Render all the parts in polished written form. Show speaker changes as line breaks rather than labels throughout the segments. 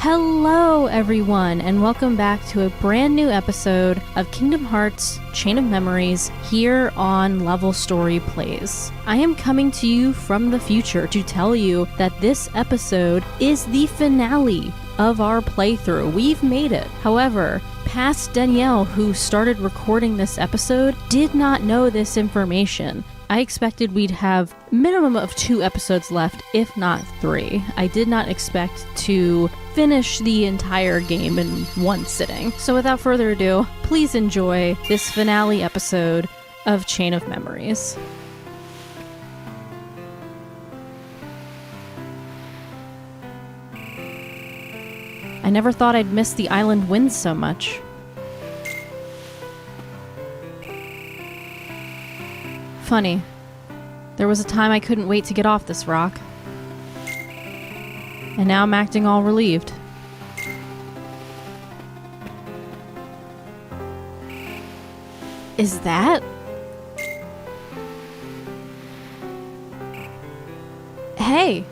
Hello everyone, and welcome back to a brand new episode of Kingdom Hearts Chain of Memories here on Level Story Plays. I am coming to you from the future to tell you that this episode is the finale of our playthrough. We've made it. However, past Danielle, who started recording this episode, did not know this information. I expected we'd have minimum of 2 episodes left, if not 3. I did not expect to finish the entire game in one sitting. So without further ado, please enjoy this finale episode of Chain of Memories. I never thought I'd miss the island winds so much. Funny. There was a time I couldn't wait to get off this rock. And now I'm acting all relieved. Is that? Hey!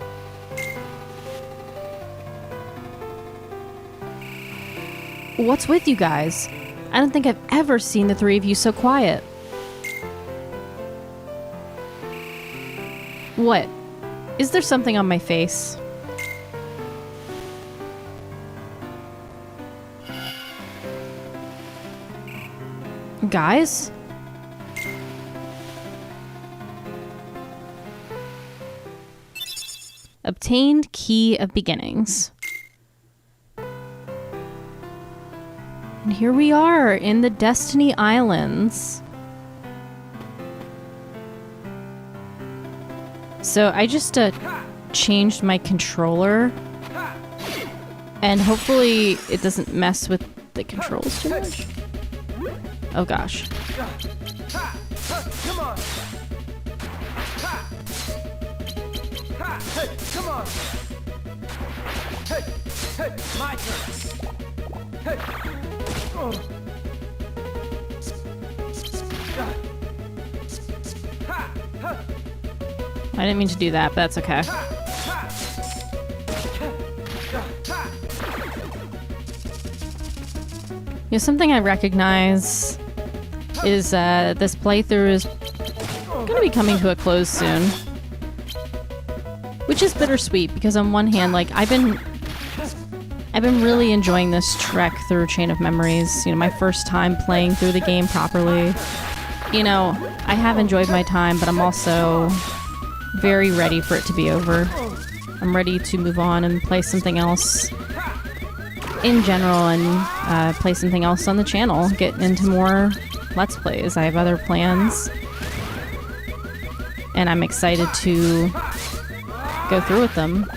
What's with you guys? I don't think I've ever seen the 3 of you so quiet. What? Is there something on my face? Guys? Obtained Key of Beginnings. And here we are in the Destiny Islands. So I just changed my controller, and hopefully it doesn't mess with the controls too much. Oh gosh.
Come on. Come on. Hey, my turn. Hey. Oh.
I didn't mean to do that, but that's okay. You know, something I recognize is this playthrough is going to be coming to a close soon. Which is bittersweet, because on one hand, like, I've been really enjoying this trek through Chain of Memories. You know, my first time playing through the game properly. You know, I have enjoyed my time, but I'm also very ready for it to be over. I'm ready to move on and play something else in general, and play something else on the channel. Get into more Let's Plays. I have other plans, and I'm excited to go through with them.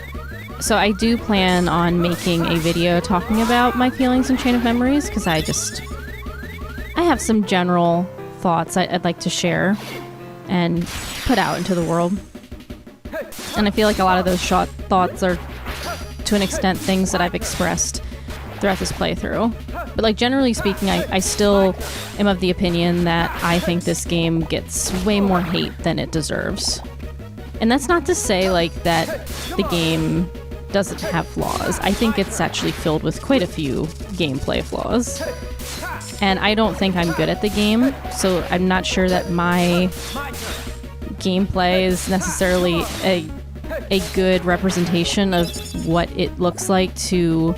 So I do plan on making a video talking about my feelings in Chain of Memories, because I have some general thoughts I'd like to share and put out into the world. And I feel like a lot of those thoughts are, to an extent, things that I've expressed throughout this playthrough. But like, generally speaking, I still am of the opinion that I think this game gets way more hate than it deserves. And that's not to say like that the game doesn't have flaws. I think it's actually filled with quite a few gameplay flaws. And I don't think I'm good at the game, so I'm not sure that my gameplay is necessarily a good representation of what it looks like to,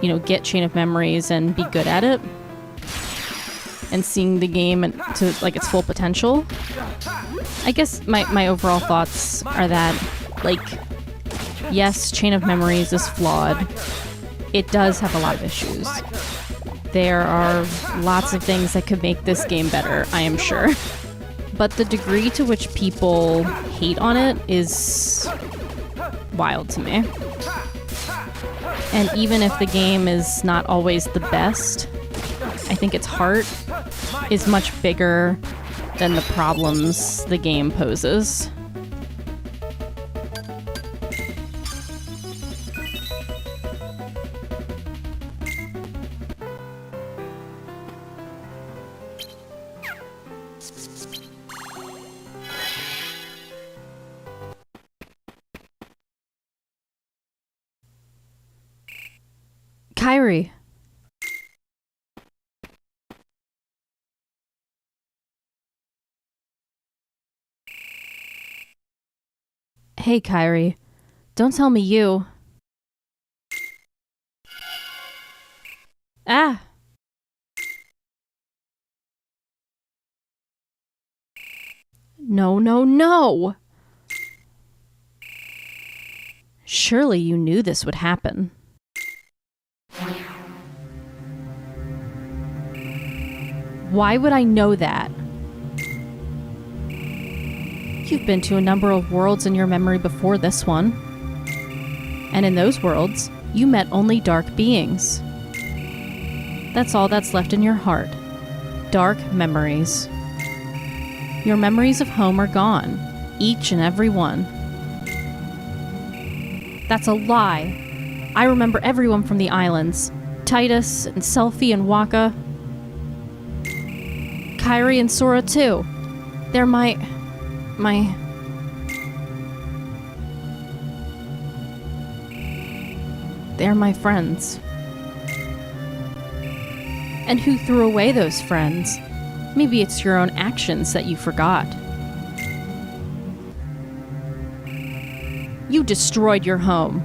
you know, get Chain of Memories and be good at it, and seeing the game to like its full potential. I guess my overall thoughts are that, like, yes, Chain of Memories is flawed. It does have a lot of issues. There are lots of things that could make this game better, I am sure. But the degree to which people hate on it is wild to me. And even if the game is not always the best, I think its heart is much bigger than the problems the game poses. Kairi. Hey, Kairi. Don't tell me you... Ah! No, no, no! Surely you knew this would happen. Why would I know that? You've been to a number of worlds in your memory before this one. And in those worlds, you met only dark beings. That's all that's left in your heart. Dark memories. Your memories of home are gone. Each and every one. That's a lie. I remember everyone from the islands. Titus and Selphie and Wakka. Kairi and Sora too. They're my... They're my friends. And who threw away those friends? Maybe it's your own actions that you forgot. You destroyed your home.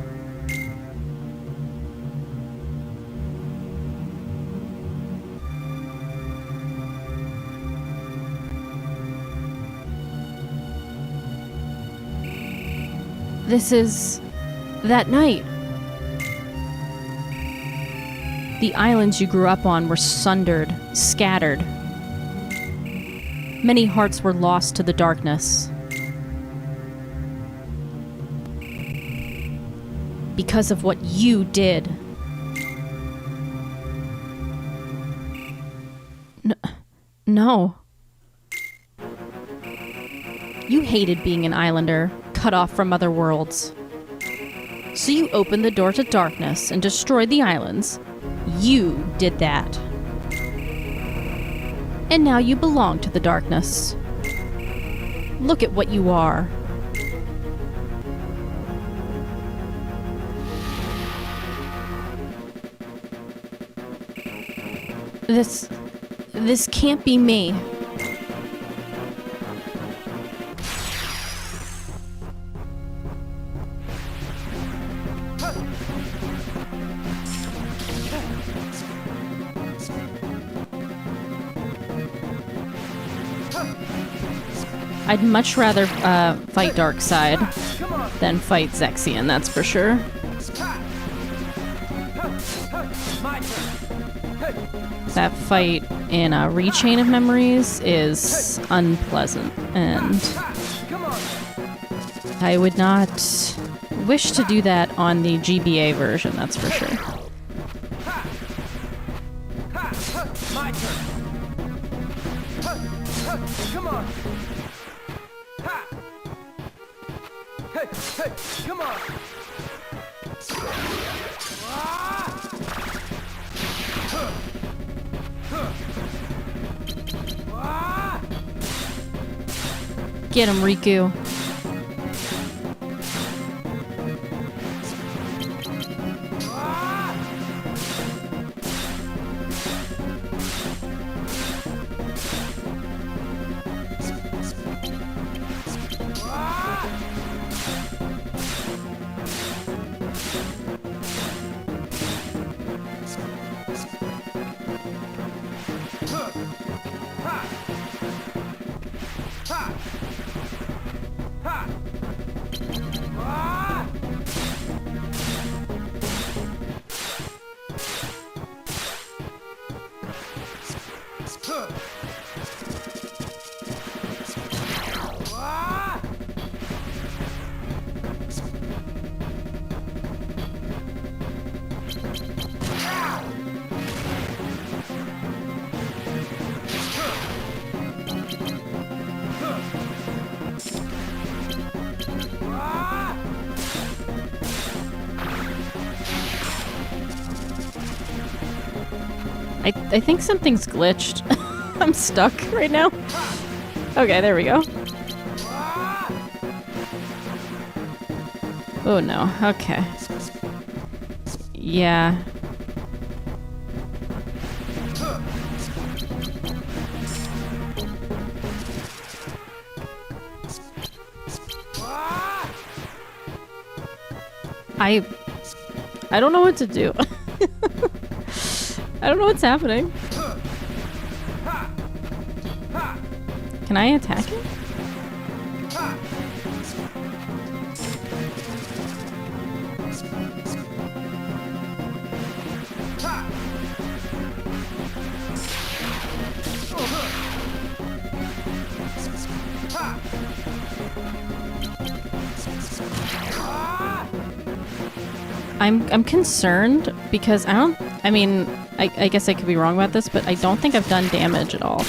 This is... that night. The islands you grew up on were sundered, scattered. Many hearts were lost to the darkness. Because of what you did. No. You hated being an islander, cut off from other worlds. So you opened the door to darkness and destroyed the islands. You did that. And now you belong to the darkness. Look at what you are. This can't be me. I'd much rather fight Darkseid than fight Zexion, that's for sure. That fight in Rechain of Memories is unpleasant, and I would not wish to do that on the GBA version, that's for sure.
My turn. Come on. Hey, come on.
Get him, Riku. I think something's glitched. I'm stuck right now. Okay, there we go. Oh no, okay. Yeah. I don't know what to do. I don't know what's happening. Can I attack it? I'm concerned because I mean, I guess I could be wrong about this, but I don't think I've done damage at all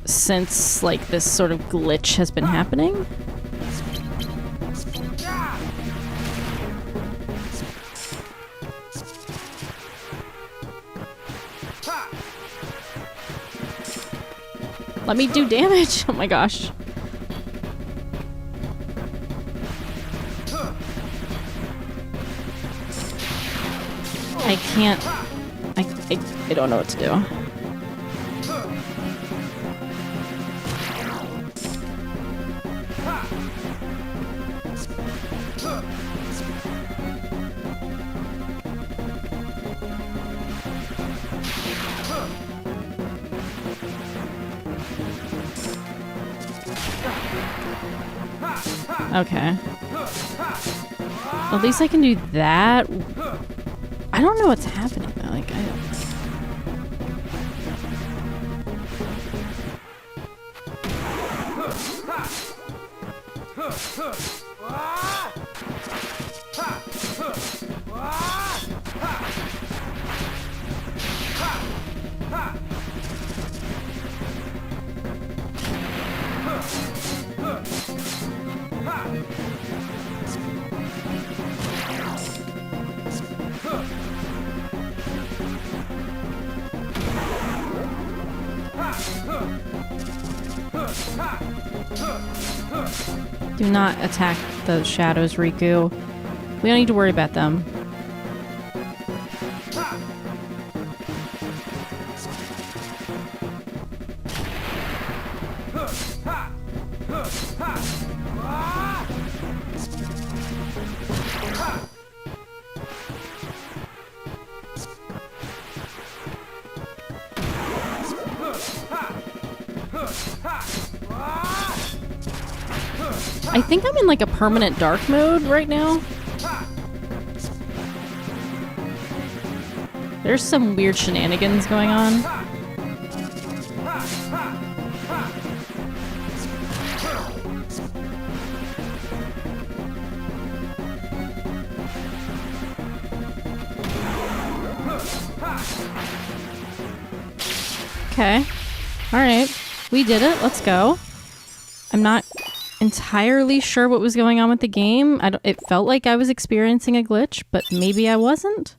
since, like, this sort of glitch has been happening. Let me do damage! Oh my gosh. I can't... I don't know what to do. Okay. At least I can do that. I don't know what's happening though. Like, I don't... Do not attack the shadows, Riku. We don't need to worry about them. I think I'm in like a permanent dark mode right now. There's some weird shenanigans going on. Okay. Alright. We did it. Let's go. I'm not entirely sure what was going on with the game. It felt like I was experiencing a glitch, but maybe I wasn't.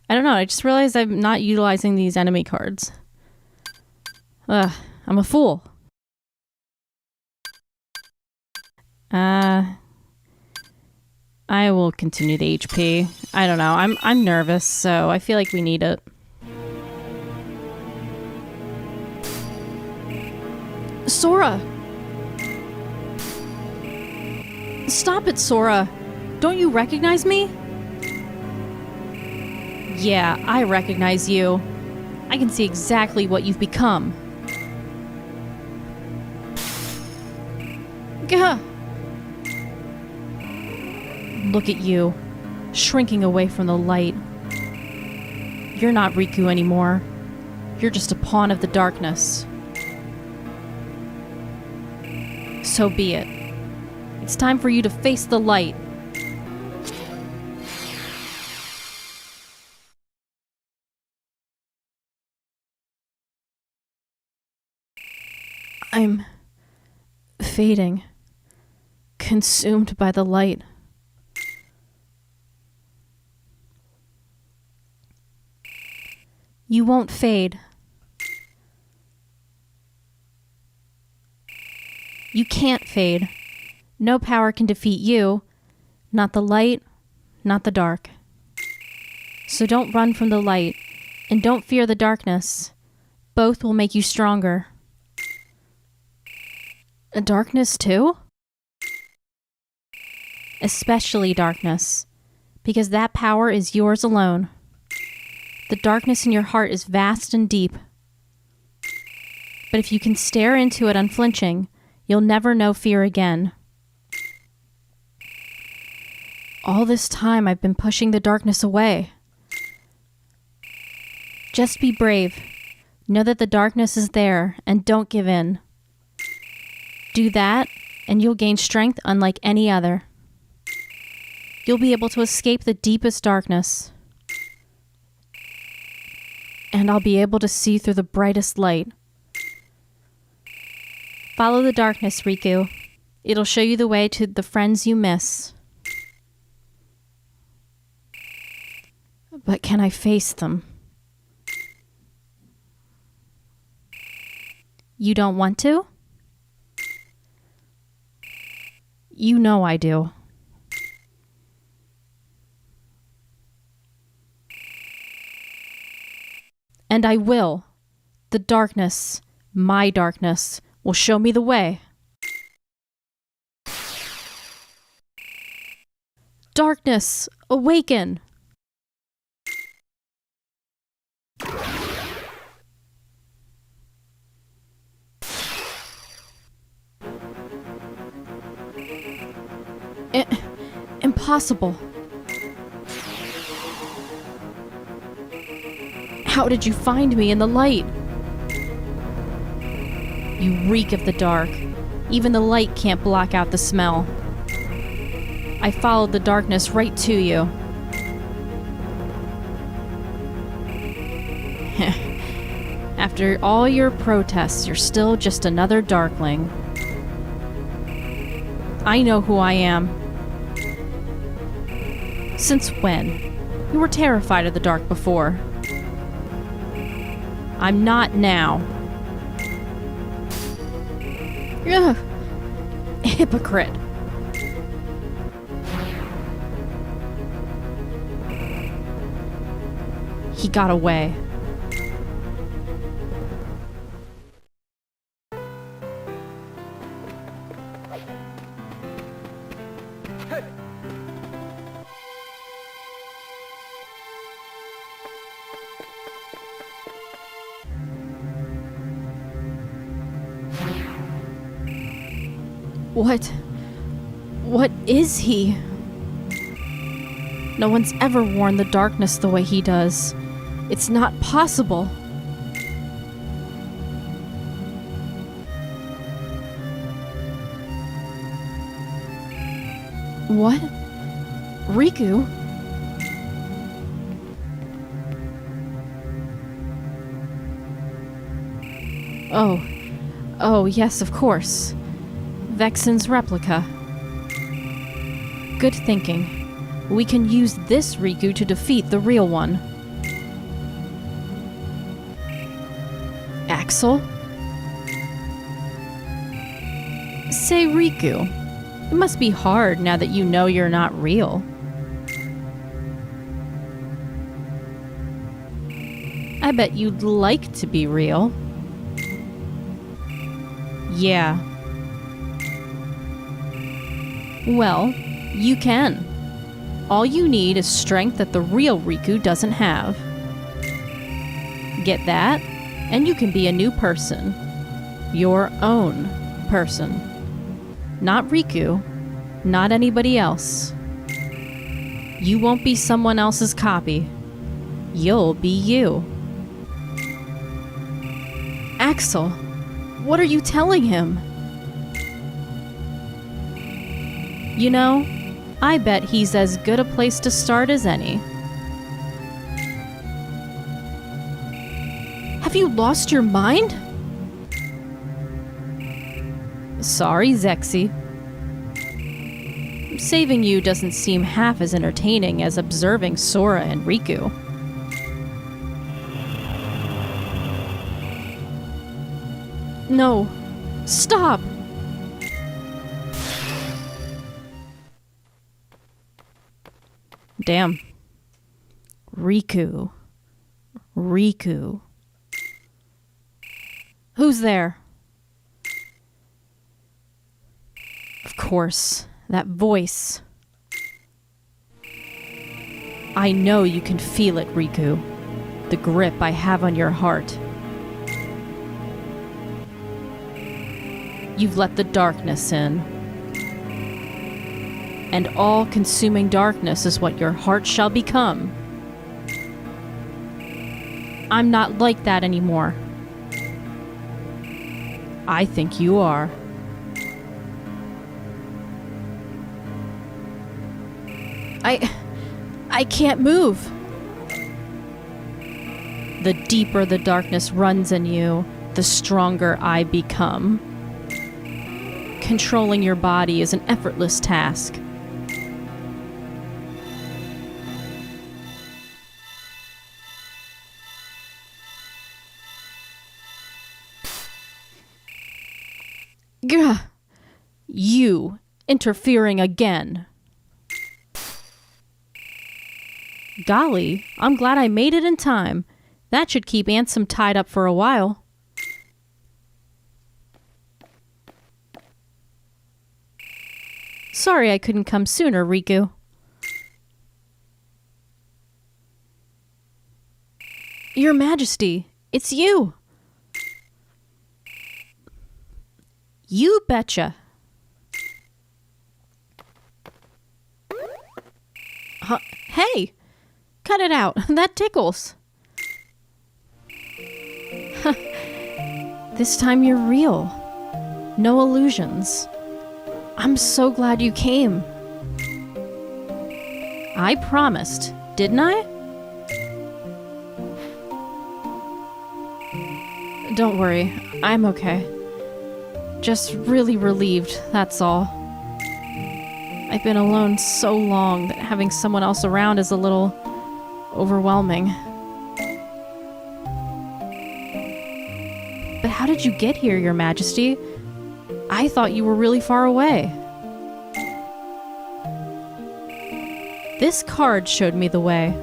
I don't know. I just realized I'm not utilizing these enemy cards. Ugh. I'm a fool. I will continue the HP. I don't know. I'm nervous, so I feel like we need it. Sora! Stop it, Sora! Don't you recognize me? Yeah, I recognize you. I can see exactly what you've become. Gah! Look at you, shrinking away from the light. You're not Riku anymore. You're just a pawn of the darkness. So be it. It's time for you to face the light. I'm fading, consumed by the light. You won't fade. You can't fade. No power can defeat you. Not the light, not the dark. So don't run from the light, and don't fear the darkness. Both will make you stronger. A darkness too? especially darkness, because that power is yours alone. The darkness in your heart is vast and deep. But if you can stare into it unflinching, you'll never know fear again. All this time I've been pushing the darkness away. Just be brave. Know that the darkness is there, and don't give in. Do that, and you'll gain strength unlike any other. You'll be able to escape the deepest darkness. And I'll be able to see through the brightest light. Follow the darkness, Riku. It'll show you the way to the friends you miss. But can I face them? You don't want to? You know I do. And I will. The darkness, my darkness, will show me the way. Darkness, awaken! Impossible. How did you find me in the light? You reek of the dark. Even the light can't block out the smell. I followed the darkness right to you. After all your protests, you're still just another darkling. I know who I am. Since when? You were terrified of the dark before. I'm not now. Ugh. Hypocrite. He got away. What is he? No one's ever worn the darkness the way he does. It's not possible. What? Riku? Oh, yes, of course. Vexen's replica. Good thinking. We can use this Riku to defeat the real one. Axel? Say Riku. It must be hard now that you know you're not real. I bet you'd like to be real. Yeah. Well, you can. All you need is strength that the real Riku doesn't have. Get that, and you can be a new person. Your own person. Not Riku, not anybody else. You won't be someone else's copy. You'll be you. Axel, what are you telling him? You know, I bet he's as good a place to start as any. Have you lost your mind? Sorry, Zexy. Saving you doesn't seem half as entertaining as observing Sora and Riku. No. Stop! Damn. Riku. Who's there? Of course, that voice. I know you can feel it, Riku. The grip I have on your heart. You've let the darkness in. And all-consuming darkness is what your heart shall become. I'm not like that anymore. I think you are. I can't move. The deeper the darkness runs in you, the stronger I become. Controlling your body is an effortless task. Gah! You interfering again. Golly, I'm glad I made it in time. That should keep Ansem tied up for a while. Sorry I couldn't come sooner, Riku. Your Majesty, it's you. You betcha. Hey! Cut it out. That tickles. This time you're real. No illusions. I'm so glad you came. I promised, didn't I? Don't worry, I'm okay. Just really relieved, that's all. I've been alone so long that having someone else around is a little overwhelming. But how did you get here, Your Majesty? I thought you were really far away. This card showed me the way.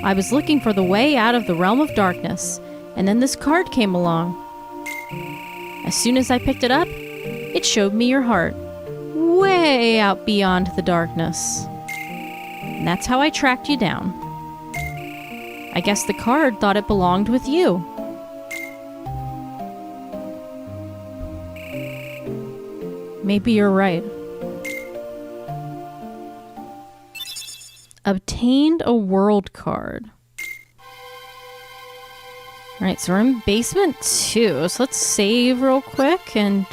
I was looking for the way out of the realm of darkness, and then this card came along. As soon as I picked it up, it showed me your heart, way out beyond the darkness. And that's how I tracked you down. I guess the card thought it belonged with you. Maybe you're right. Obtained a world card. Alright, so we're in basement 2. So let's save real quick, and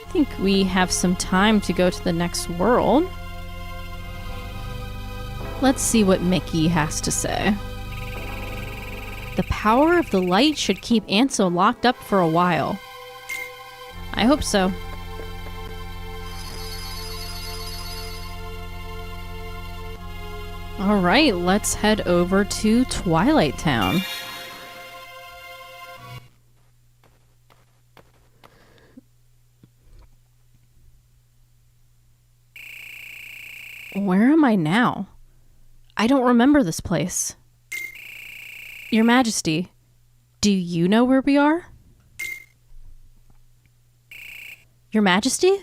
I think we have some time to go to the next world. Let's see what Mickey has to say. The power of the light should keep Ansem locked up for a while. I hope so. Alright, let's head over to Twilight Town. Where am I now? I don't remember this place. Your Majesty, do you know where we are? Your Majesty?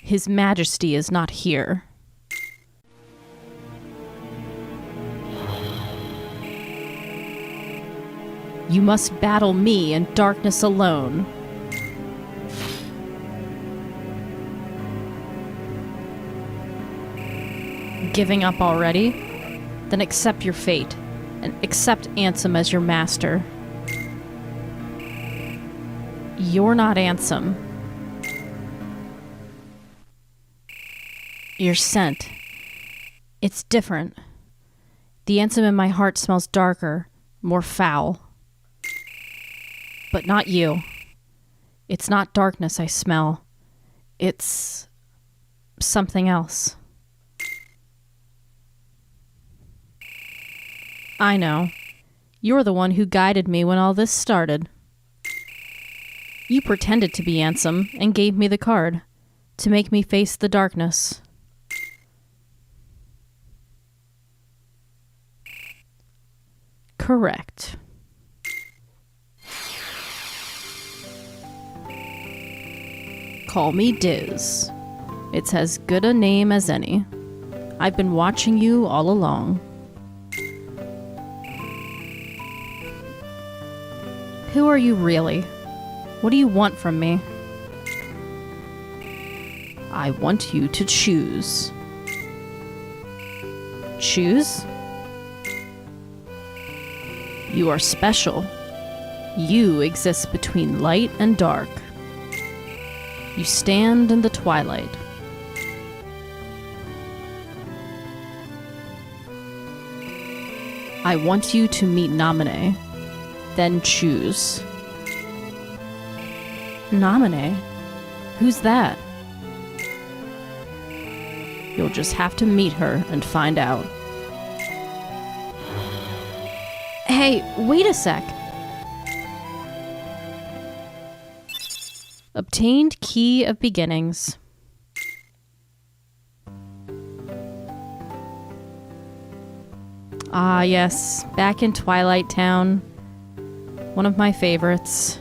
His Majesty is not here. You must battle me in darkness alone. Giving up already? Then accept your fate, and accept Ansem as your master. You're not Ansem. Your scent. It's different. The Ansem in my heart smells darker, more foul. But not you. It's not darkness I smell. It's something else. I know. You're the one who guided me when all this started. You pretended to be Ansem and gave me the card to make me face the darkness. Correct. Call me Diz. It's as good a name as any. I've been watching you all along. Who are you really? What do you want from me? I want you to choose. Choose? You are special. You exist between light and dark. You stand in the twilight. I want you to meet Naminé. Then choose. Naminé? Who's that? You'll just have to meet her and find out. Hey, wait a sec. Obtained Key of Beginnings. Ah, yes, back in Twilight Town. One of my favorites.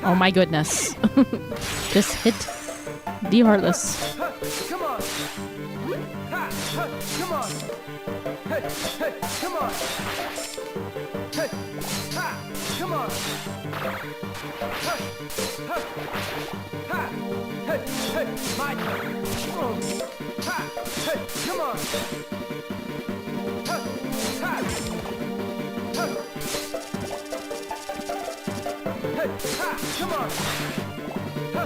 Oh my goodness. Just hit the Heartless.
Come on. Ha, ha, come on. Hey, hey, come on. Hey, ha, come on. Ha, ha, ha. Hey, hey, my turn. Ha, hey, come on. Ha, ha, ha. Hey, ha, come on. Ha.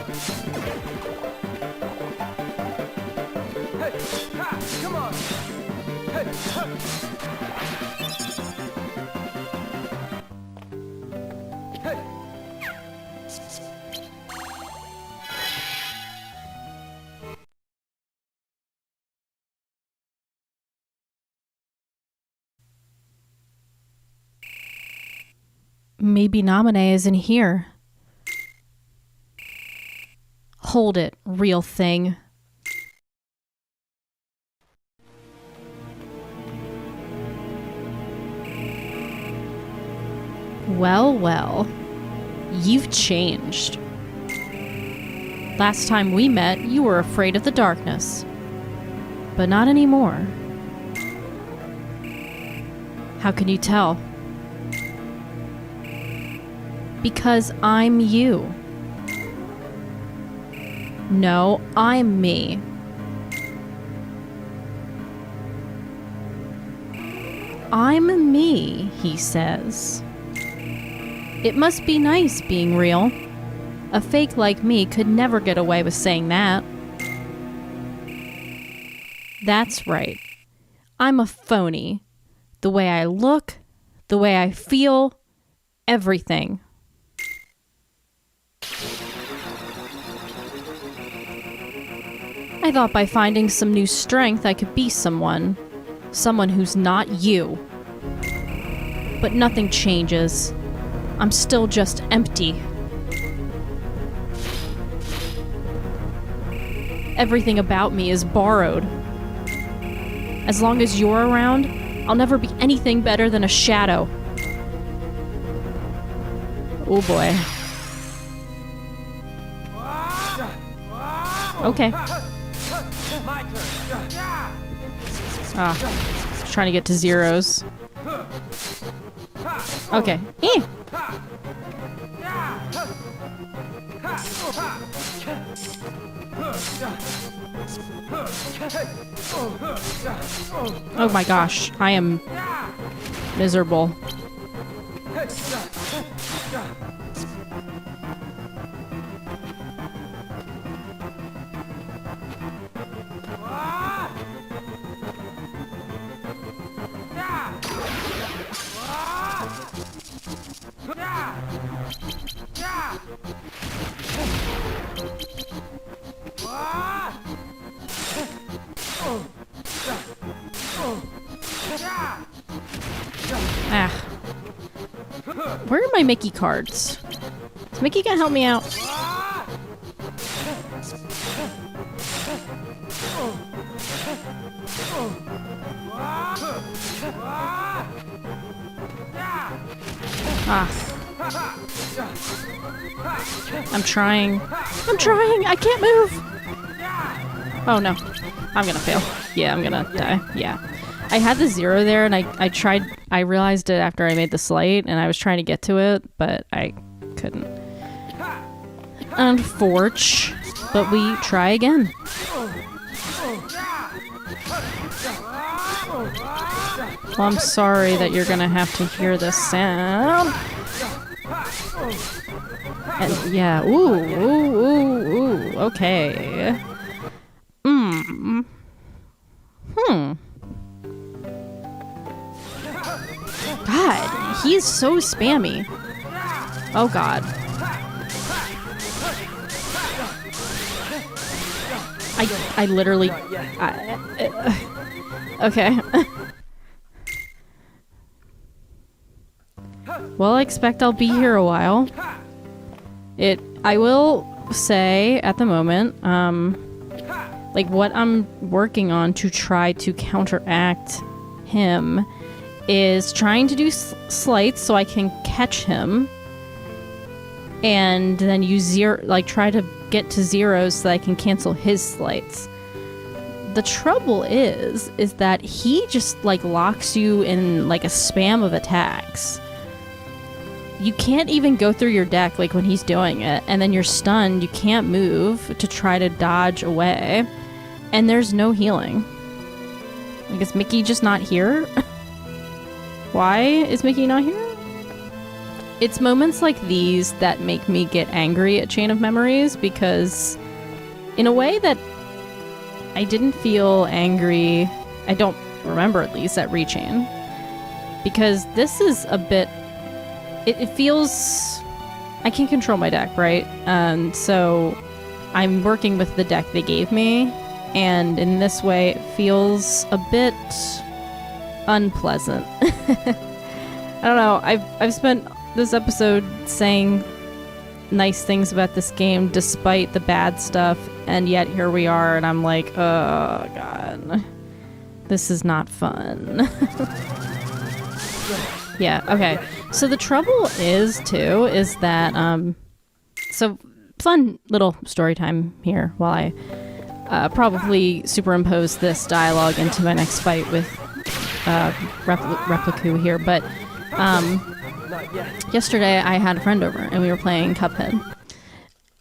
Hey, ha, come on. Hey, ha. Hey.
Maybe Naminé is in here. Hold it, real thing. Well, well. You've changed. Last time we met, you were afraid of the darkness. But not anymore. How can you tell? Because I'm you. No, I'm me. I'm me, he says. It must be nice being real. A fake like me could never get away with saying that. That's right. I'm a phony. The way I look, the way I feel, everything. I thought by finding some new strength I could be someone. Someone who's not you. But nothing changes. I'm still just empty. Everything about me is borrowed. As long as you're around, I'll never be anything better than a shadow. Oh boy. Okay.
My turn.
Ah, trying to get to zeros. Okay. Eh. Oh my gosh, I am miserable. Ah. Where are my Mickey cards? Is Mickey gonna help me out? Ah. I'm trying. I can't move. Oh no. I'm gonna fail. Yeah, I'm gonna die. Yeah. I had the 0 there and I tried, I realized it after I made the slight and I was trying to get to it, but I couldn't. Unfortunate. But we try again. Well, I'm sorry that you're gonna have to hear this sound. And yeah, ooh, okay. God, he's so spammy. Oh God. I literally... okay. Well, I expect I'll be here a while. I will say, at the moment, like, what I'm working on to try to counteract him is trying to do slights so I can catch him. And then use try to get to 0s so that I can cancel his slights. The trouble is that he just like locks you in like a spam of attacks. You can't even go through your deck like when he's doing it, and then you're stunned, you can't move to try to dodge away, and there's no healing. Like, is Mickey just not here? Why is Mickey not here? It's moments like these that make me get angry at Chain of Memories, because in a way that I didn't feel angry, I don't remember at least, at Rechain. Because this is a bit... It feels... I can control my deck, right? So I'm working with the deck they gave me, and in this way it feels a bit unpleasant. I don't know, I've spent this episode saying nice things about this game despite the bad stuff, and yet here we are and I'm like, oh God, this is not fun. Yeah, okay. So the trouble is that so fun little story time here while I probably superimpose this dialogue into my next fight with Repliku here, but yesterday I had a friend over and we were playing Cuphead.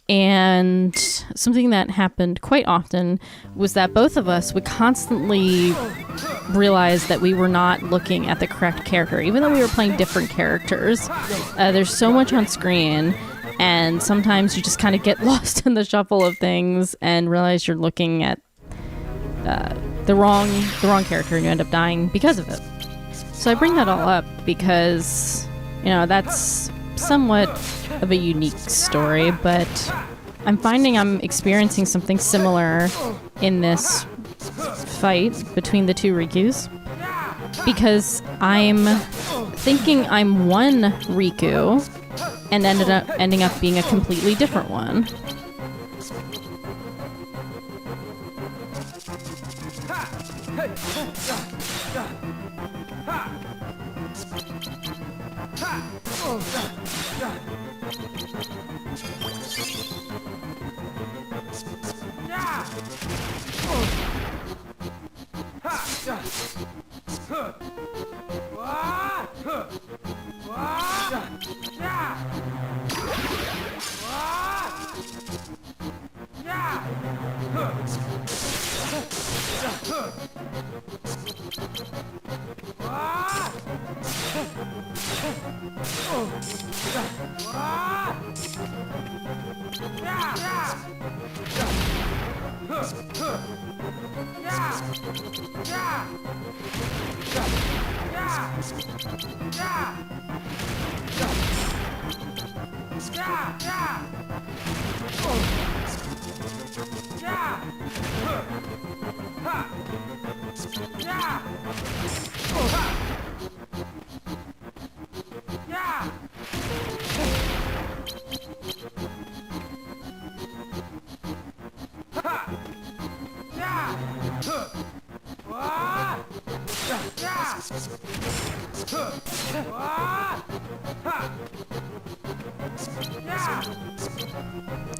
And something that happened quite often was that both of us would constantly realize that we were not looking at the correct character. Even though we were playing different characters, there's so much on screen, and sometimes you just kind of get lost in the shuffle of things and realize you're looking at the wrong character, and you end up dying because of it. So I bring that all up because, you know, that's somewhat of a unique story, but I'm finding I'm experiencing something similar in this fight between the two Rikus, because I'm thinking I'm one Riku and ending up being a completely different one.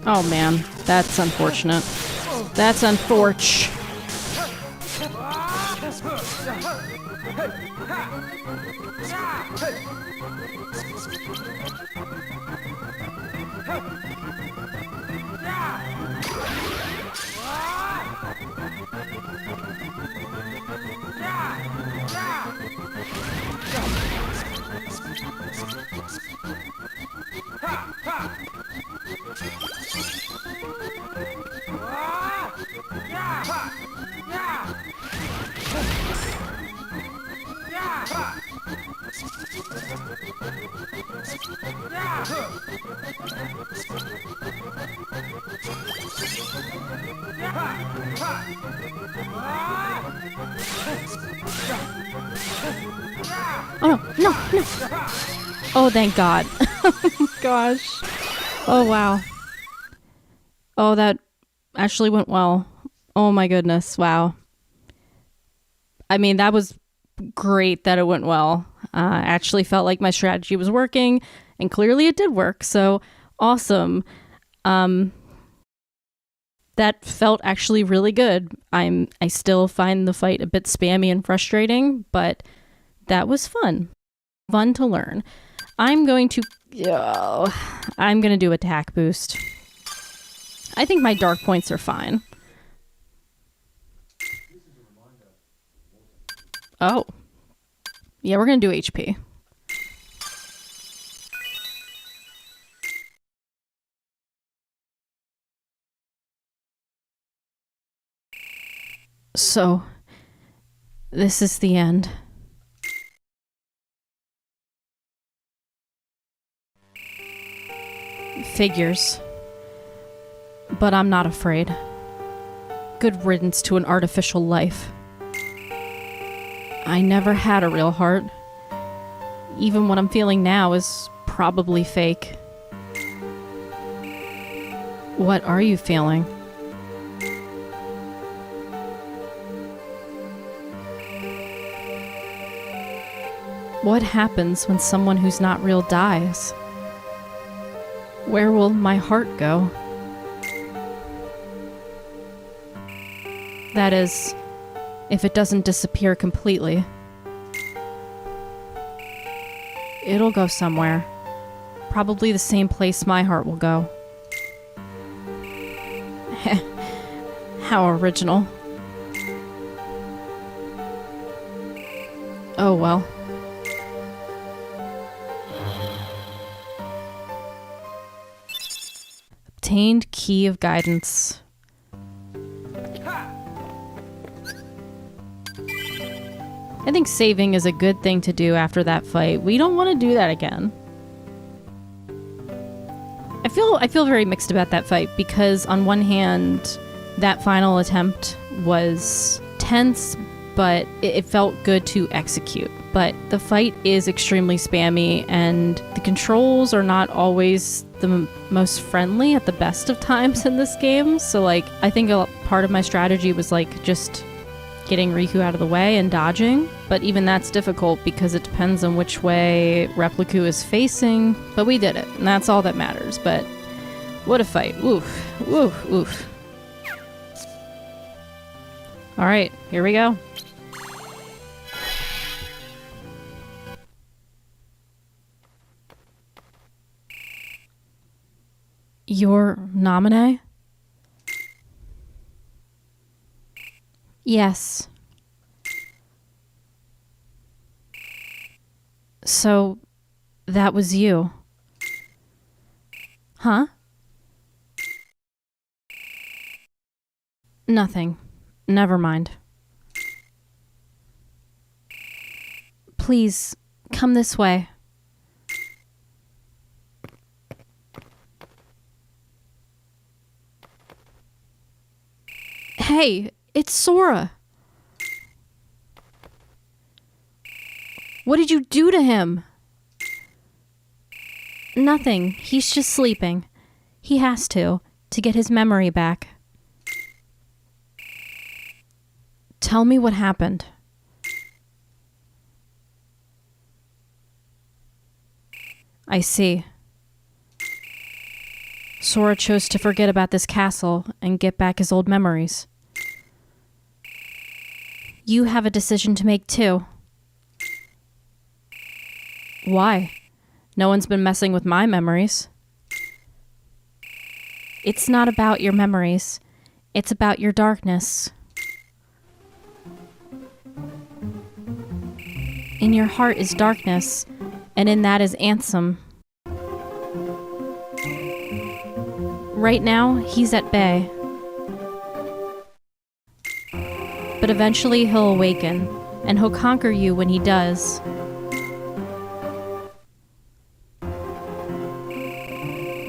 Oh man, that's unfortunate. That's unfortunate. Oh, no, no. Oh, thank God. Oh, gosh. Oh, wow. Oh, that actually went well. Oh, my goodness. Wow. I mean, that was great that it went well. I actually felt like my strategy was working, and clearly it did work. So awesome. That felt actually really good. I still find the fight a bit spammy and frustrating, but that was fun. Fun to learn. I'm going to do attack boost. I think my dark points are fine. Oh. Yeah, we're going to do HP. So, this is the end. Figures. But I'm not afraid. Good riddance to an artificial life. I never had a real heart. Even what I'm feeling now is probably fake. What are you feeling? What happens when someone who's not real dies? Where will my heart go? That is, if it doesn't disappear completely. It'll go somewhere. Probably the same place my heart will go. How original. Oh well. Obtained Key of Guidance. I think saving is a good thing to do after that fight. We don't want to do that again. I feel very mixed about that fight because on one hand, that final attempt was tense, but it felt good to execute. But the fight is extremely spammy and the controls are not always the most friendly at the best of times in this game. So like, I think a part of my strategy was like just getting Riku out of the way and dodging, but even that's difficult because it depends on which way Repliku is facing, but we did it, and that's all that matters. But what a fight. Oof, oof, oof. Alright, here we go. Your Naminé? Yes. So, that was you. Huh? Nothing. Never mind. Please, come this way. Hey, it's Sora. What did you do to him? Nothing. He's just sleeping. He has to get his memory back. Tell me what happened. I see. Sora chose to forget about this castle and get back his old memories. You have a decision to make too. Why? No one's been messing with my memories. It's not about your memories. It's about your darkness. In your heart is darkness, and in that is Ansem. Right now, he's at bay. But eventually he'll awaken, and he'll conquer you when he does.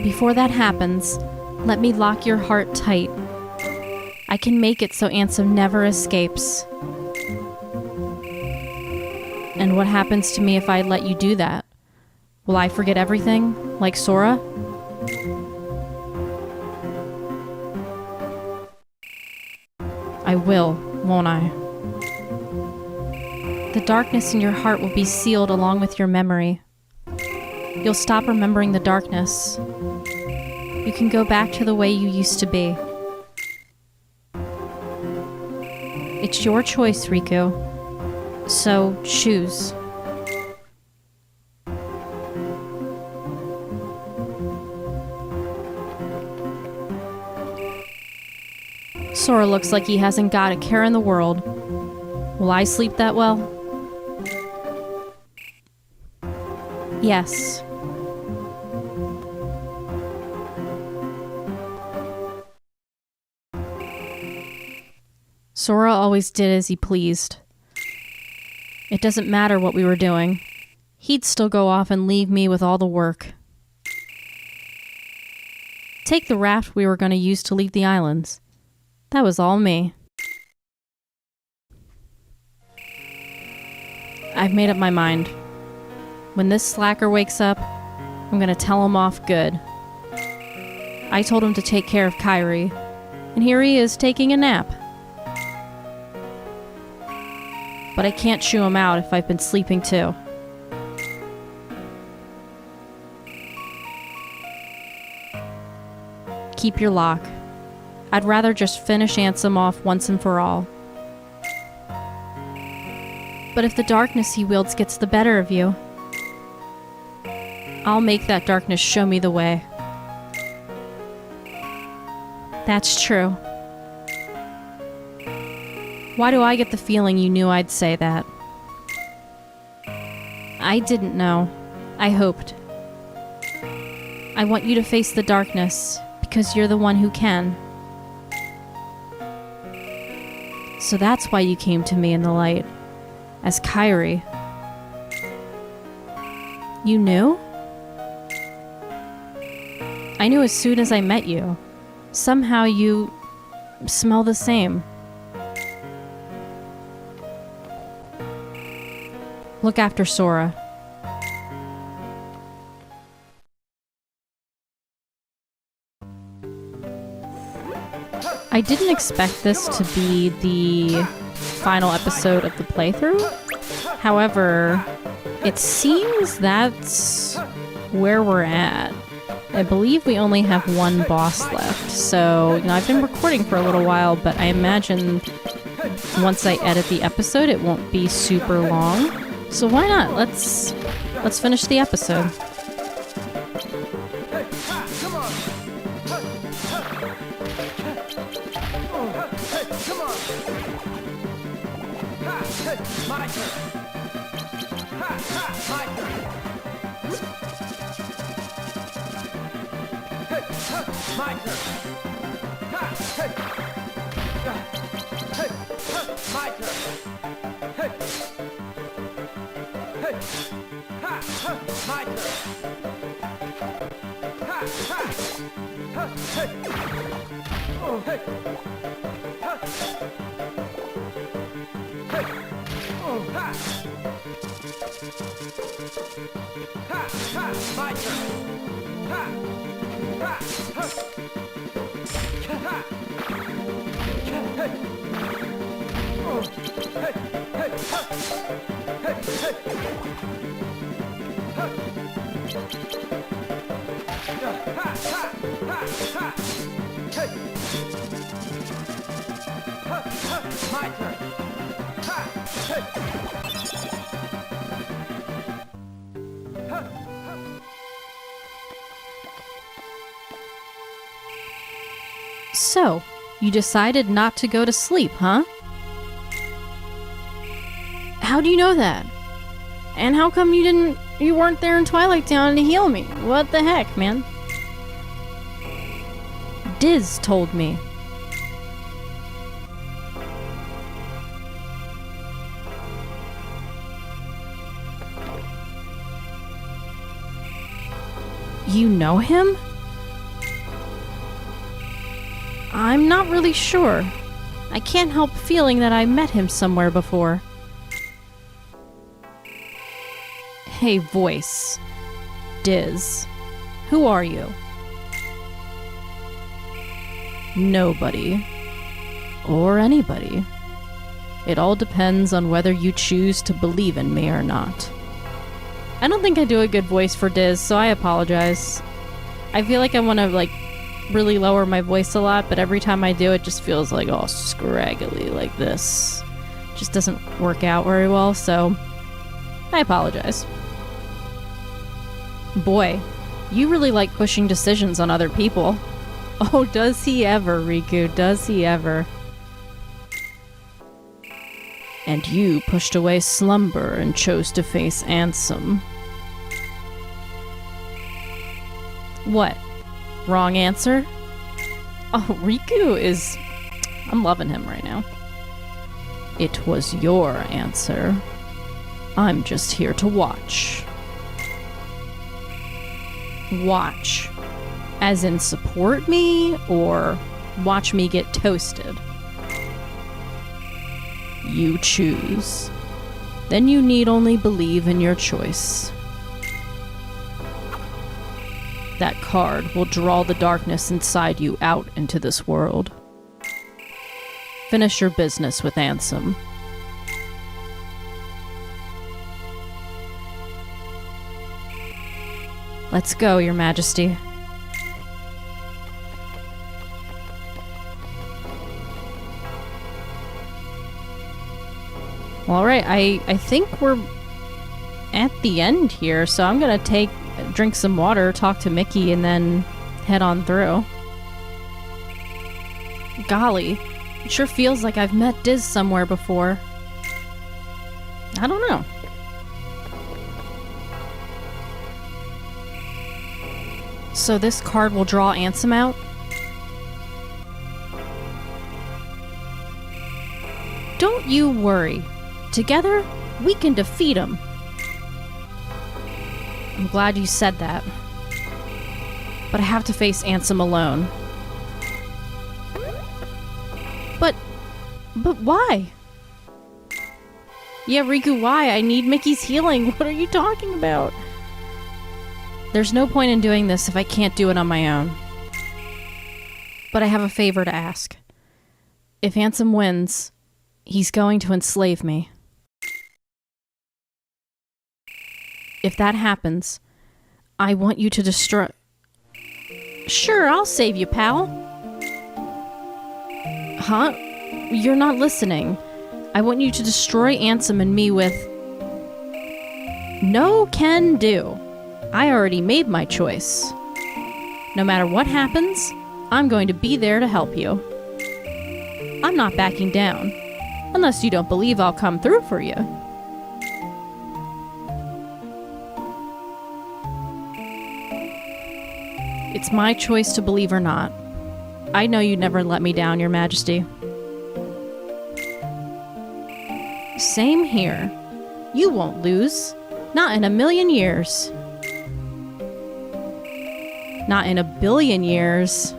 Before that happens, let me lock your heart tight. I can make it so Ansem never escapes. And what happens to me if I let you do that? Will I forget everything, like Sora? I will, won't I? The darkness in your heart will be sealed along with your memory. You'll stop remembering the darkness. You can go back to the way you used to be. It's your choice, Riku. So, choose. Sora looks like he hasn't got a care in the world. Will I sleep that well? Yes. Sora always did as he pleased. It doesn't matter what we were doing. He'd still go off and leave me with all the work. Take the raft we were going to use to leave the islands. That was all me. I've made up my mind. When this slacker wakes up, I'm going to tell him off good. I told him to take care of Kairi, and here he is taking a nap. But I can't shoo him out if I've been sleeping too. Keep your lock. I'd rather just finish Ansem off once and for all. But if the darkness he wields gets the better of you, I'll make that darkness show me the way. That's true. Why do I get the feeling you knew I'd say that? I didn't know. I hoped. I want you to face the darkness, because you're the one who can. So that's why you came to me in the light, as Kairi. You knew? I knew as soon as I met you. Somehow you smell the same. Look after Sora. I didn't expect this to be the final episode of the playthrough. However, it seems that's where we're at. I believe we only have one boss left. So, I've been recording for a little while, but I imagine once I edit the episode, it won't be super long. So why not? Let's finish the episode.
My turn. My turn. My turn. My turn. My turn. My turn. My turn. Ha!
So, you decided not to go to sleep, huh? How do you know that? And how come you weren't there in Twilight Town to heal me? What the heck, man? Diz told me. You know him? I'm not really sure. I can't help feeling that I met him somewhere before. Hey, voice. Diz. Who are you? Nobody. Or anybody. It all depends on whether you choose to believe in me or not. I don't think I do a good voice for Diz, so I apologize. I feel like I want to, really lower my voice a lot, but every time I do, it just feels like all scraggly like this. Just doesn't work out very well, so I apologize. Boy, you really like pushing decisions on other people. Oh, does he ever, Riku? Does he ever? And you pushed away slumber and chose to face Ansem. What? Wrong answer? Oh, Riku is... I'm loving him right now. It was your answer. I'm just here to watch. Watch. As in support me, or watch me get toasted? You choose. Then you need only believe in your choice. That card will draw the darkness inside you out into this world. Finish your business with Ansem. Let's go, Your Majesty. Well, alright, I think we're at the end here, so I'm gonna drink some water, talk to Mickey, and then head on through. Golly, it sure feels like I've met Diz somewhere before. I don't know. So this card will draw Ansem out? Don't you worry. Together, we can defeat him. I'm glad you said that. But I have to face Ansem alone. But why? Yeah, Riku, why? I need Mickey's healing. What are you talking about? There's no point in doing this if I can't do it on my own. But I have a favor to ask. If Ansem wins, he's going to enslave me. If that happens, I want you to destroy... Sure, I'll save you, pal. Huh? You're not listening. I want you to destroy Ansem and me with... No can do. I already made my choice. No matter what happens, I'm going to be there to help you. I'm not backing down. Unless you don't believe I'll come through for you. It's my choice to believe or not. I know you'd never let me down, Your Majesty. Same here. You won't lose. Not in a million years. Not in a billion years.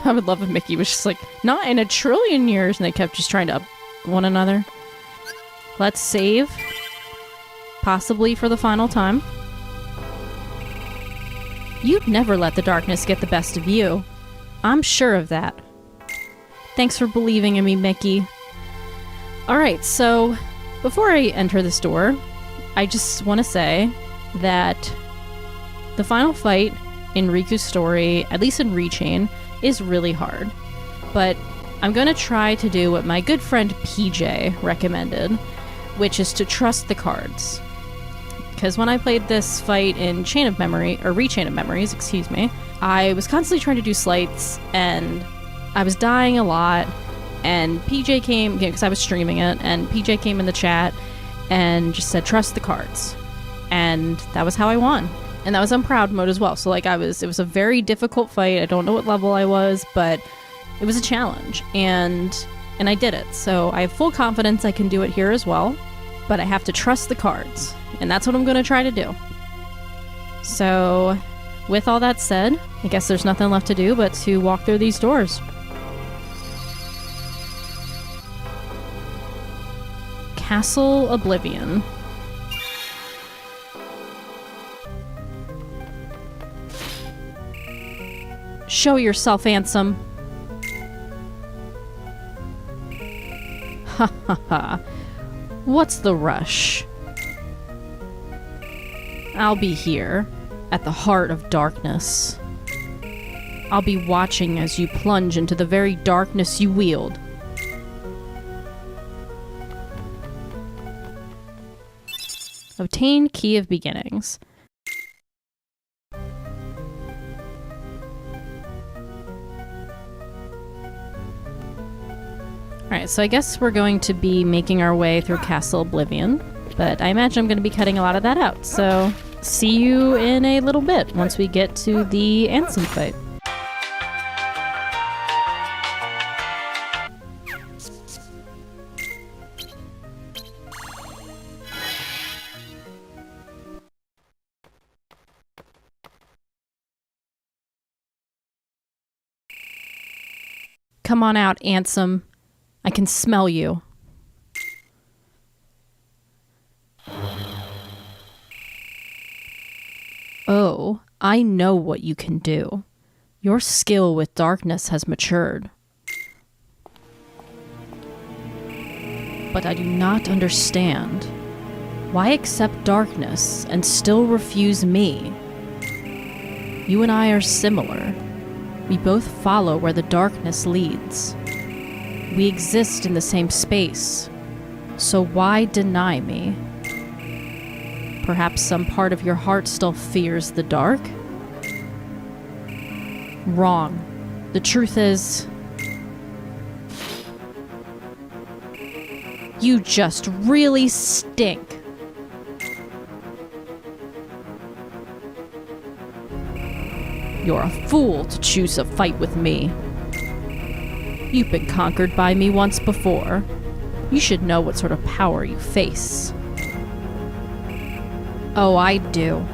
I would love if Mickey was just like, not in a trillion years, and they kept just trying to up one another. Let's save. Possibly for the final time. You'd never let the darkness get the best of you. I'm sure of that. Thanks for believing in me, Mickey. Alright, so before I enter this door, I just want to say that the final fight in Riku's story, at least in Rechain, is really hard. But I'm going to try to do what my good friend PJ recommended, which is to trust the cards. Because when I played this fight in Chain of Memory, or Rechain of Memories, excuse me, I was constantly trying to do slights, and I was dying a lot, and PJ came, because I was streaming it, and PJ came in the chat and just said, trust the cards. And that was how I won. And that was on proud mode as well. So like it was a very difficult fight. I don't know what level I was, but it was a challenge. And I did it. So I have full confidence I can do it here as well. But I have to trust the cards. And that's what I'm going to try to do. So with all that said, I guess there's nothing left to do but to walk through these doors. Castle Oblivion. Show yourself, Ansem. Ha ha ha. What's the rush? I'll be here, at the heart of darkness. I'll be watching as you plunge into the very darkness you wield. Obtain Key of Beginnings. Alright, so I guess we're going to be making our way through Castle Oblivion, but I imagine I'm going to be cutting a lot of that out, so see you in a little bit once we get to the Ansem fight. Come on out, Ansem. I can smell you. Oh, I know what you can do. Your skill with darkness has matured. But I do not understand. Why accept darkness and still refuse me? You and I are similar. We both follow where the darkness leads. We exist in the same space, so why deny me? Perhaps some part of your heart still fears the dark? Wrong. The truth is, you just really stink. You're a fool to choose a fight with me. You've been conquered by me once before. You should know what sort of power you face. Oh, I do.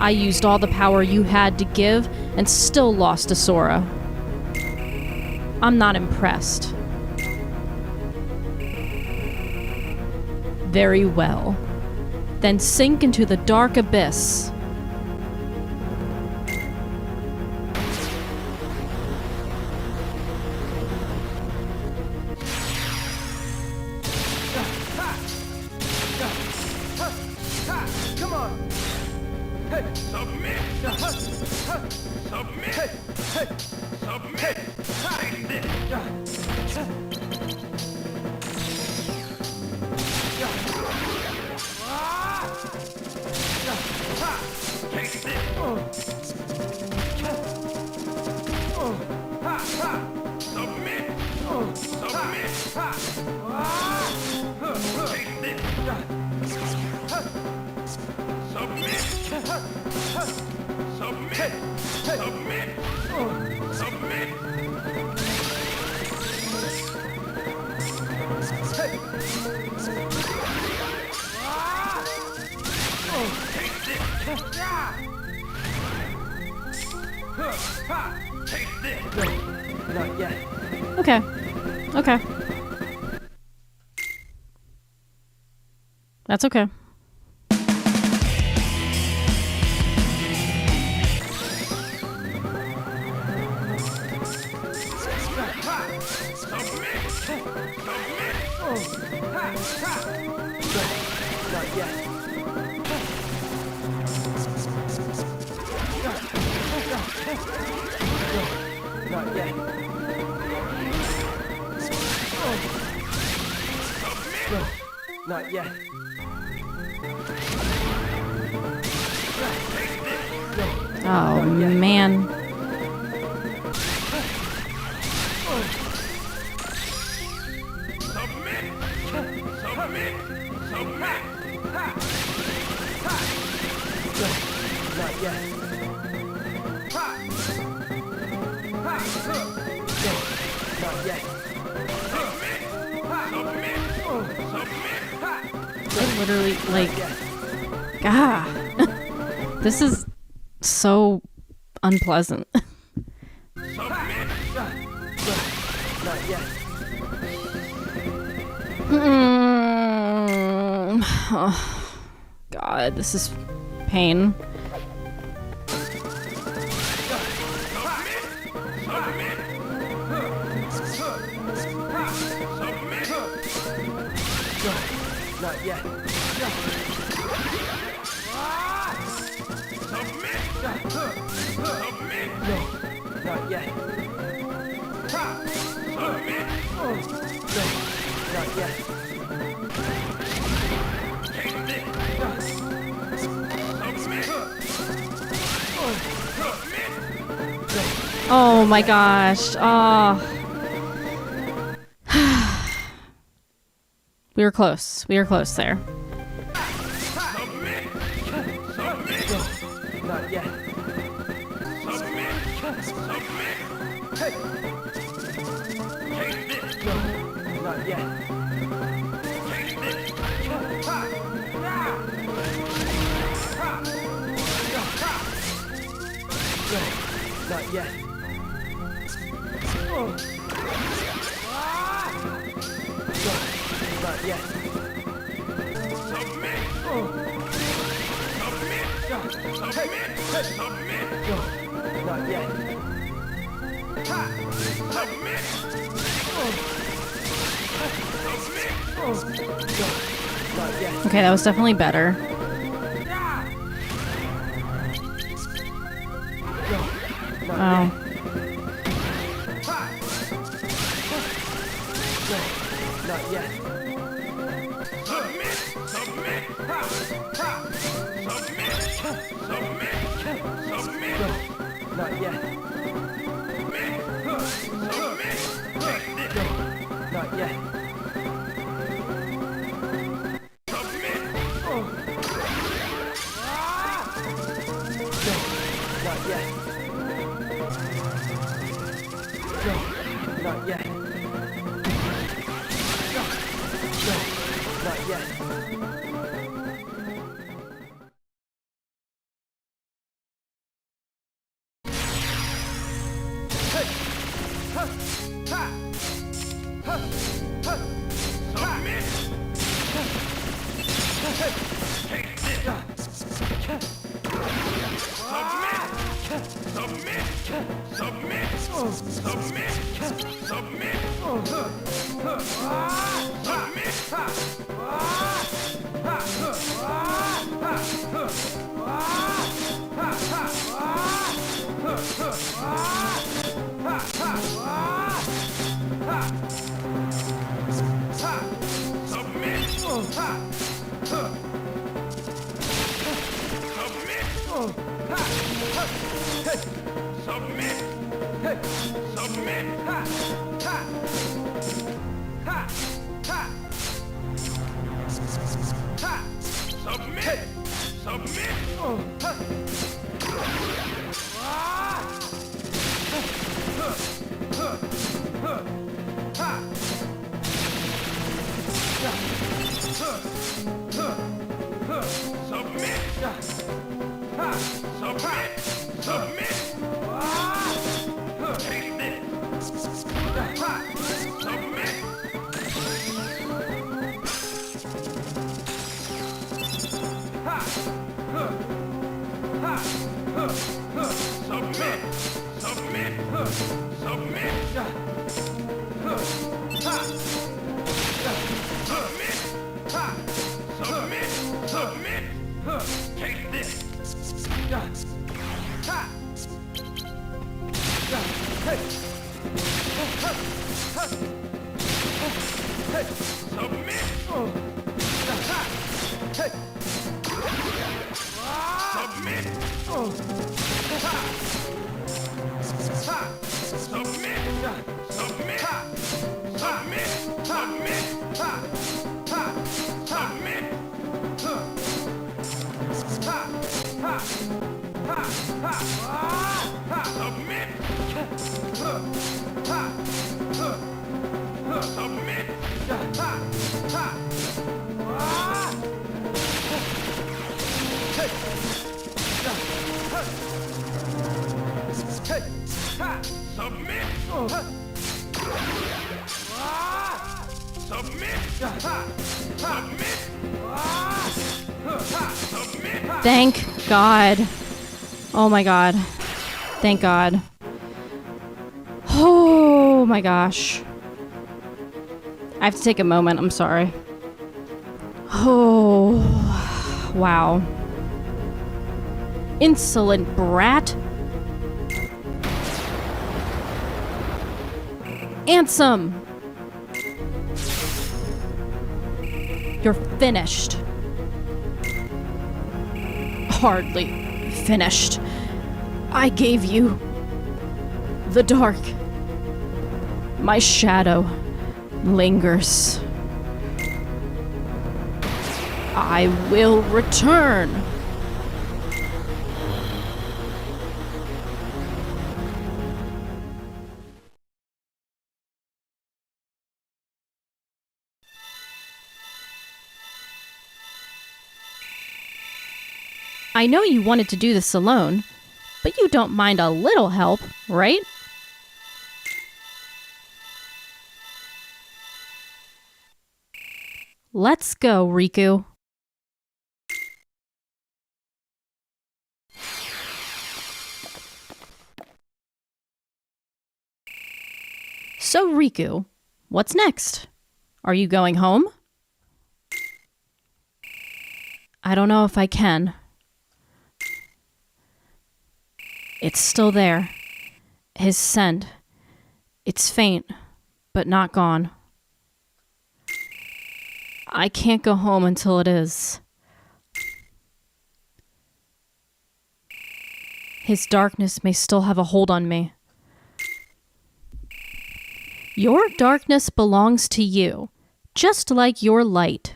I used all the power you had to give and still lost to Sora. I'm not impressed. Very well. Then sink into the dark abyss. Okay. Okay. That's okay.
Not yet. No, not yet.
Oh, man.
Not yet. Not yet.
I literally, like, ah. This is so unpleasant.
Not yet.
Oh, God, this is pain.
Not yet. No, not yet. No, not yet.
Oh my gosh. Oh. We were close. We were close there.
Not yet. Not yet. Not yet. Not yet. Not yet. Not yet.
Okay, that was definitely better. Oh.
Not yet. Not yet. Not yet. Not yet. Not yet. Not yet.
Thank God. Oh my God. Thank God. Oh my gosh. I have to take a moment. I'm sorry. Oh, wow. Insolent brat. Ansem. You're finished. Hardly finished. I gave you the dark. My shadow lingers. I will return. I know you wanted to do this alone, but you don't mind a little help, right? Let's go, Riku. So, Riku, what's next? Are you going home? I don't know if I can. It's still there. His scent. It's faint, but not gone. I can't go home until it is. His darkness may still have a hold on me. Your darkness belongs to you, just like your light.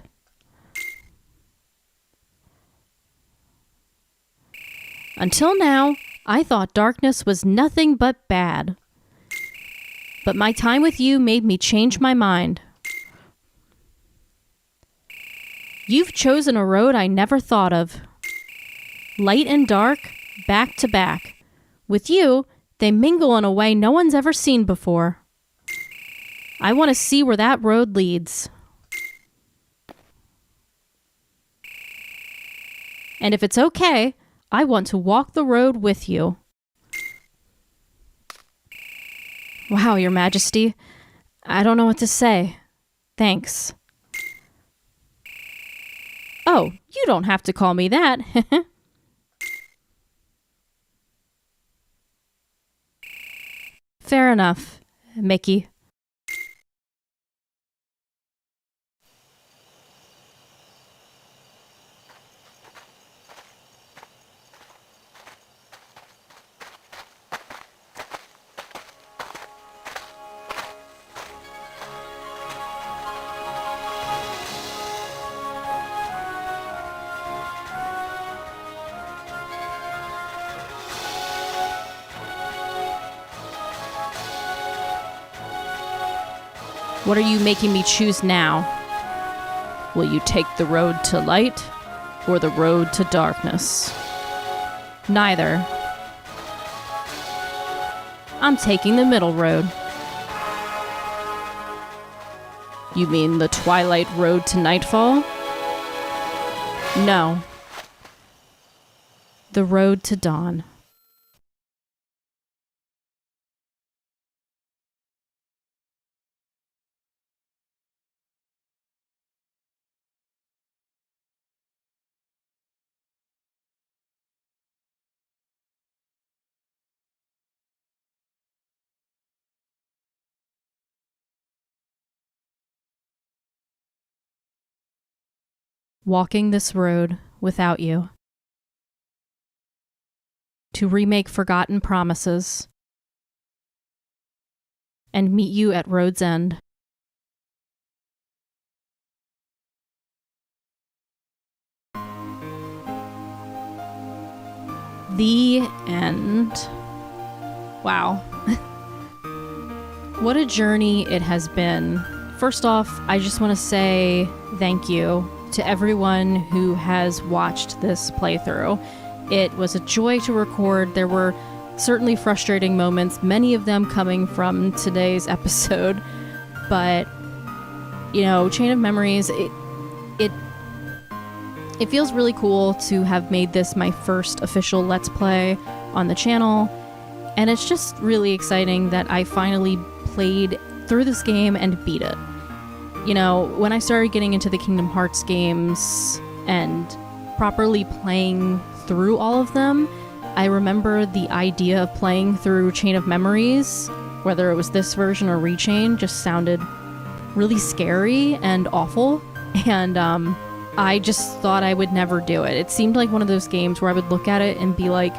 Until now, I thought darkness was nothing but bad. But my time with you made me change my mind. You've chosen a road I never thought of. Light and dark, back to back. With you, they mingle in a way no one's ever seen before. I want to see where that road leads. And if it's okay, I want to walk the road with you. Wow, Your Majesty. I don't know what to say. Thanks. Oh, you don't have to call me that. Fair enough, Mickey. What are you making me choose now? Will you take the road to light or the road to darkness? Neither. I'm taking the middle road. You mean the twilight road to nightfall? No. The road to dawn. walking this road without you, to remake forgotten promises and meet you at road's end. The end. Wow. What a journey it has been. First off, I just want to say thank you to everyone who has watched this playthrough. It was a joy to record. There were certainly frustrating moments, many of them coming from today's episode, but you know, Chain of Memories, it feels really cool to have made this my first official Let's Play on the channel, and it's just really exciting that I finally played through this game and beat it. You know, when I started getting into the Kingdom Hearts games and properly playing through all of them, I remember the idea of playing through Chain of Memories, whether it was this version or Rechain, just sounded really scary and awful, and I just thought I would never do it. It seemed like one of those games where I would look at it and be like,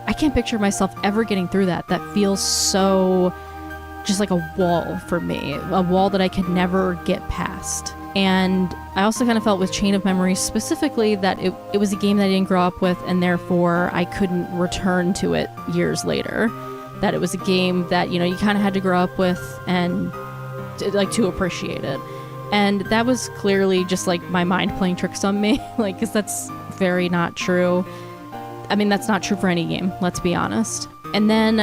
I can't picture myself ever getting through that. That feels so just like a wall for me, a wall that I could never get past. And I also kind of felt with Chain of Memories specifically that it was a game that I didn't grow up with, and therefore I couldn't return to it years later. That it was a game that, you know, you kind of had to grow up with and to appreciate it. And that was clearly just like my mind playing tricks on me, like, because that's very not true. I mean, that's not true for any game, let's be honest. And then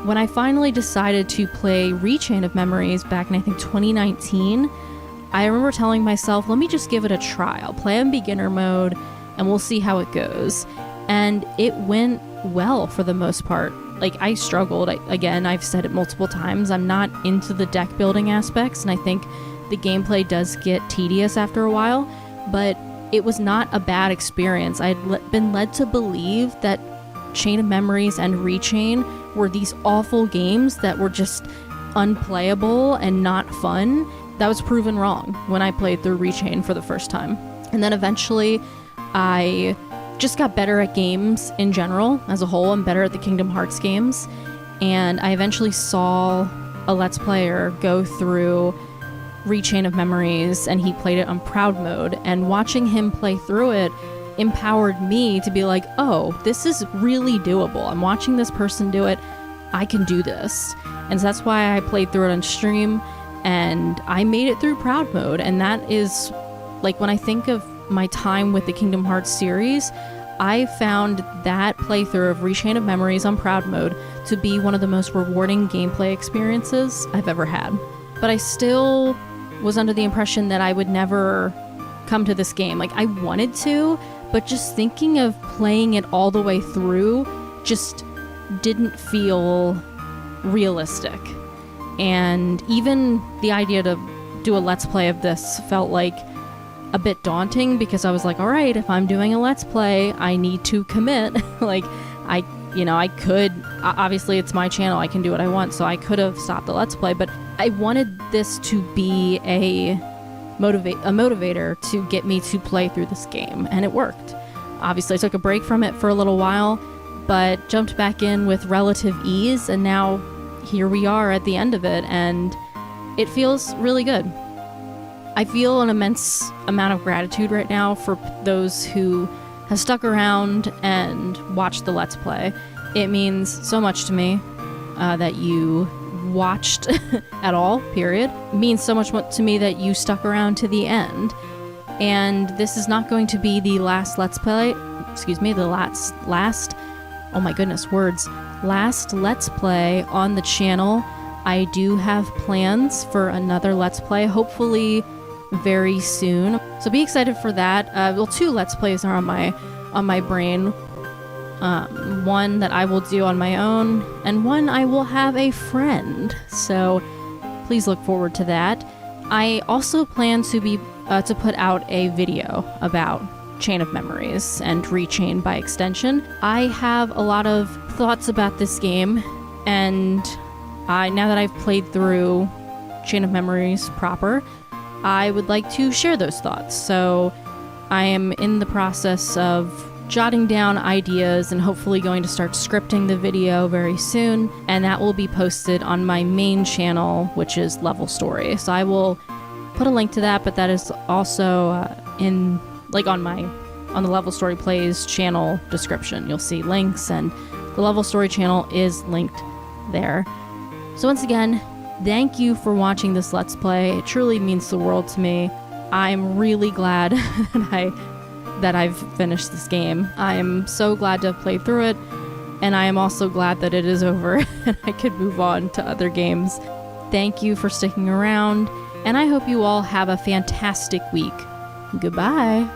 when I finally decided to play Rechain of Memories back in, I think, 2019, I remember telling myself, let me just give it a try. I'll play in beginner mode and we'll see how it goes. And it went well for the most part. Like, I struggled. Again, I've said it multiple times, I'm not into the deck building aspects, and I think the gameplay does get tedious after a while, but it was not a bad experience. I'd been led to believe that Chain of Memories and Rechain were these awful games that were just unplayable and not fun. That was proven wrong when I played through Rechain for the first time. And then eventually I just got better at games in general as a whole. I'm better at the Kingdom Hearts games, and I eventually saw a Let's Player go through Rechain of Memories, and he played it on Proud Mode, and watching him play through it empowered me to be like, oh, this is really doable. I'm watching this person do it. I can do this. And so that's why I played through it on stream, and I made it through Proud Mode. And that is, like, when I think of my time with the Kingdom Hearts series, I found that playthrough of Rechain of Memories on Proud Mode to be one of the most rewarding gameplay experiences I've ever had. But I still was under the impression that I would never come to this game. Like, I wanted to, but just thinking of playing it all the way through just didn't feel realistic. And even the idea to do a Let's Play of this felt like a bit daunting, because I was like, all right, if I'm doing a Let's Play, I need to commit. Like, I could, obviously it's my channel, I can do what I want, so I could have stopped the Let's Play, but I wanted this to be a motivator to get me to play through this game, and it worked. Obviously I took a break from it for a little while, but jumped back in with relative ease, and now here we are at the end of it, and it feels really good. I feel an immense amount of gratitude right now for those who have stuck around and watched the Let's Play. It means so much to me that you watched at all, period. It means so much to me that you stuck around to the end. And this is not going to be the last Let's Play, last Let's Play on the channel. I do have plans for another Let's Play, hopefully very soon. So be excited for that. Well, 2 Let's Plays are on my brain. One that I will do on my own, and one I will have a friend. So please look forward to that. I also plan to put out a video about Chain of Memories and Rechain by extension. I have a lot of thoughts about this game, and now that I've played through Chain of Memories proper, I would like to share those thoughts. So I am in the process of jotting down ideas and hopefully going to start scripting the video very soon, and that will be posted on my main channel, which is Level Story. So I will put a link to that, but that is also on the Level Story Plays channel description. You'll see links, and the Level Story channel is linked there. So once again, thank you for watching this Let's Play. It truly means the world to me. I'm really glad that I've finished this game. I am so glad to have played through it, and I am also glad that it is over and I could move on to other games. Thank you for sticking around, and I hope you all have a fantastic week. Goodbye.